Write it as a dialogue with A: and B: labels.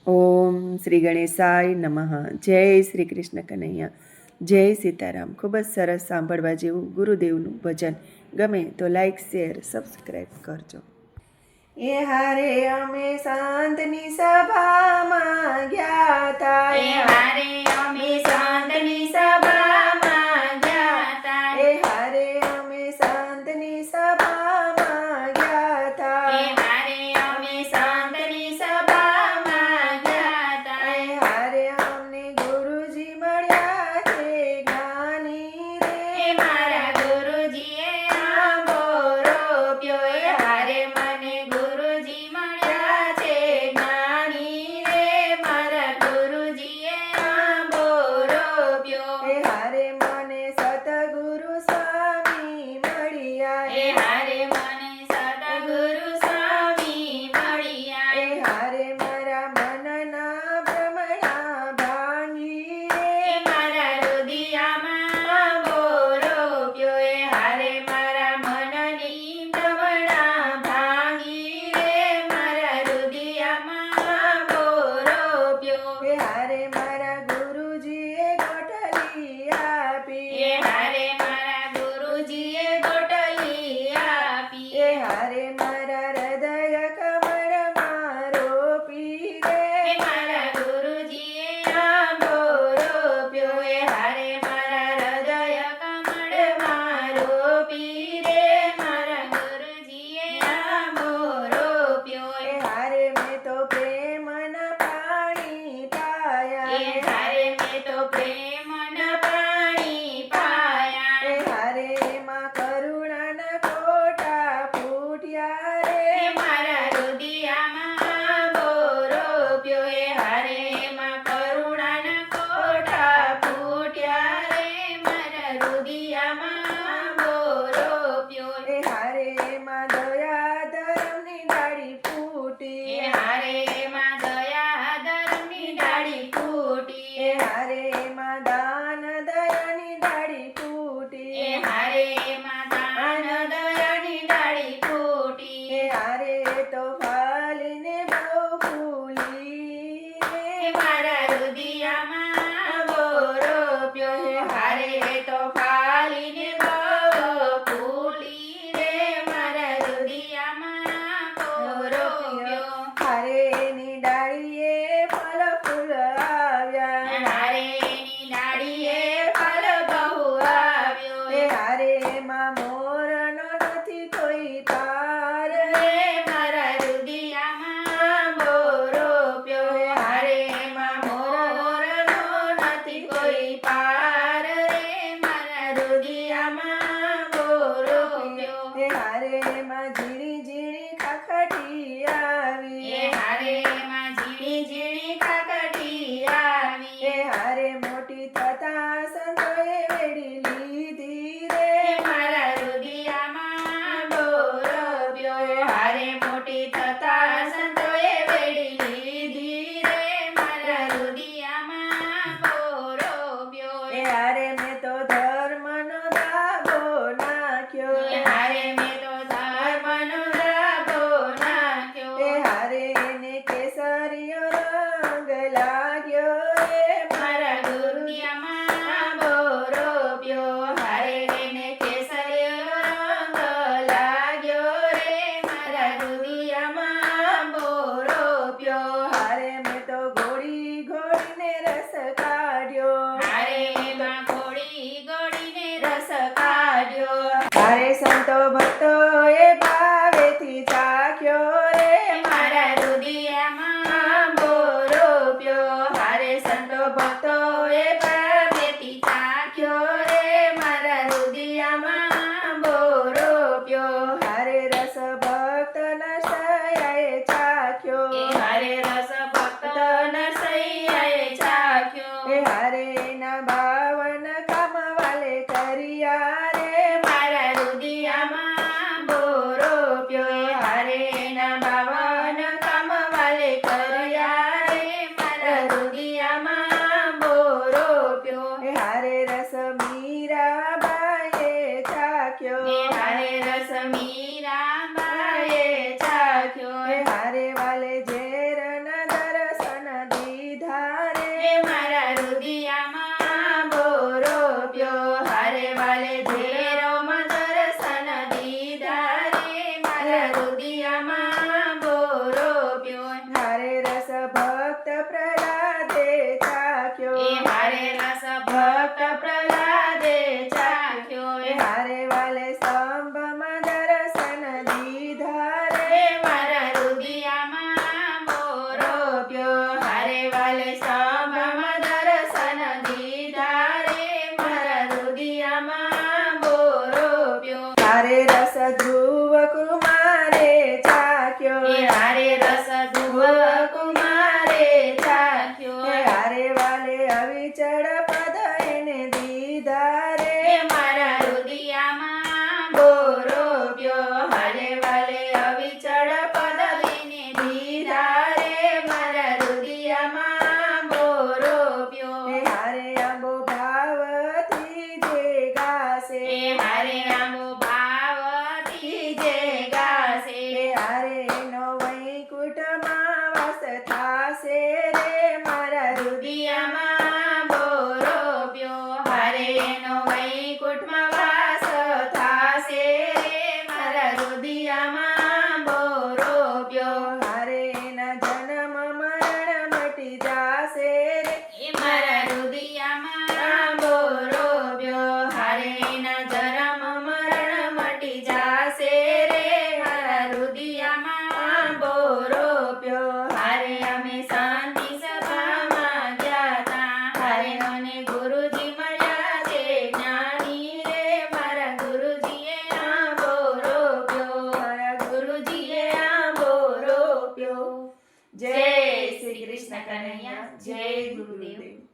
A: ઓમ શ્રી ગણેશાય નમઃ. જય શ્રી કૃષ્ણ કનૈયા, જય સીતારામ. ખૂબ જ સરસ સાંભળવા જેવું ગુરુદેવનું ભજન. ગમે તો લાઈક, શેર, સબસ્ક્રાઈબ કરજો. એ હારે અમે સંતની સભામાં ગયા તા,
B: એ હારે અમે સંતની સભામાં ગયા તા,
A: એ હારે અમે સંતની સભામાં ગયા તા,
B: એ હારે અમે સંતની સભામાં ગયા તા,
A: એ હારે અમને ગુરુજી મળ્યા છે જ્ઞાની રે,
B: એ મારા ગુરુજીએ આંબો રોપ્યો, એ હારે મને ગુરુજી મળ્યા છે જ્ઞાની રે, મારા ગુરુજીએ આંબો રોપ્યો,
A: એ હારે મને સતગુરુ સ્વામી મળ્યા,
B: એ હારે મને સદગુરુ સ્વામી મળ્યા,
A: એ હારે મારા મનના ભ્રમણા ભાંગી
B: એ
A: રે,
B: મારા હૃદયમાં આંબો રોપ્યો, એ હારે મારા મનની ભ્રમણા ભાંગી રે, મારા હૃદયમાં આંબો રોપ્યો,
A: એ હારે મારા ગુરુજીએ ગોઠલી આપી,
B: એ હારે મારા ગુરુજીએ ગોટલી આપી,
A: એ હારે મારા હૃદય કમળમાં રોપી રે,
B: એ મારા ગુરુજીએ આંબો રોપ્યો, એ હારે મારા હૃદય કમળમાં રોપી રે, મારા ગુરુજીએ આંબો રોપ્યો,
A: એ હારે મેં તો પ્રેમના પાણી પાયા,
B: એ હારે મેં તો પ્રેમના પાણી પાયા,
A: એ હારે એમાં કરુણાના કોટા ફૂટ્યા રે,
B: એ મારા હૃદયમાં આંબો રોપ્યો, એ હારે એમાં કરુણાના કોઠા ફૂટ્યા રે, મારા હૃદયમાં આંબો રોપ્યો,
A: એ હારે એમાં દયા ધર્મની ડાળી
B: એ
A: ફૂટી,
B: હારે એમાં દયા ધર્મની ડાળી ફૂટી,
A: એ હારે એમાં દાન દયાની ડાળી ફૂટી,
B: એ હારે એમાં દાન દયાની ડાળી ફૂટી,
A: એ હારે તો ફાલીને બહુ ફૂલી
B: એ
A: રે,
B: મારા હૃદયમાં આંબો રોપ્યો, એ હારે તો ફાલીને બહુ ફૂલી રે, મારા હૃદયમાં આંબો રોપ્યો,
A: હારે એની ડાળીએ ફળ ફૂલ આવ્યા,
B: હારે એની ડાળીએ ફળ બહુ આવ્યો,
A: એ હારે એમાં મોરનો નથી કોઈ તાર,
B: એ મારા હૃદયમાં આંબો રોપ્યો, એ હારે એમાં મોરનો નથી કોઈ પાર રે, મારા હૃદયમાં આંબો રોપ્યો,
A: એ હારે એમાં ઝીણી ઝીણી ખાખડી આવી,
B: એ હારે એમાં ઝીણી ઝીણી કાકડી આવી,
A: એ હારે મોટી થતા સંતોએ વેડી લીધી રે,
B: એ મારા હૃદયમાં આંબો રોપ્યો, એ હારે મોટી થતા સંતોએ વેડી લીધી રે, મારા હૃદયમાં આંબો રોપ્યો,
A: એ હારે મેં તો ધર્મનો દાગો નાખ્યો,
B: એ હારે મેં તો ધર્મનો દાગો નાખ્યો,
A: એ હારે એને કેસરીયો રંગ લાગ્યો રે,
B: મારા હૃદયમાં આંબો રોપ્યો, હારે એને કેસરીયો રંગ લાગ્યો રે, મારા હૃદયમાં આંબો રોપ્યો,
A: હારે મેં તો ઘોડી ઘોડીને રસ કાઢ્યો,
B: હારે એમાં ઘોડી ઘોડીને રસ કાઢ્યો,
A: હારે સંતો ભક્તોએ ભાવેથી ચાખ્યો રે,
B: મારા હૃદયમાં આંબો રોપ્યો, હારે સંતો ભક્તોએ ભાવેથી ચાખ્યો રે, મારા હૃદયમાં આંબો રોપ્યો,
A: હારે રસ ભક્તના સયાએ ચાખ્યો,
B: એ હારે રસ ભક્ત નરસૈયાએ ચાખ્યો,
A: એ હારે એના બાવન કામ વાલે કર્યા રે,
B: મારા હૃદયમાં આંબો રોપ્યો, એ હારે એના બાવન કામ વાલે કર્યા રે, મારા હૃદયમાં આંબો રોપ્યો,
A: એ હારે રસ મીરાબાઈએ ચાખ્યો,
B: એ હારે રસ મીરાબાઈએ ચાખ્યો,
A: એ હારે વાલે ઝેરના દર્શન
B: જય શ્રી કૃષ્ણ કનૈયા જય ગુરુદેવ.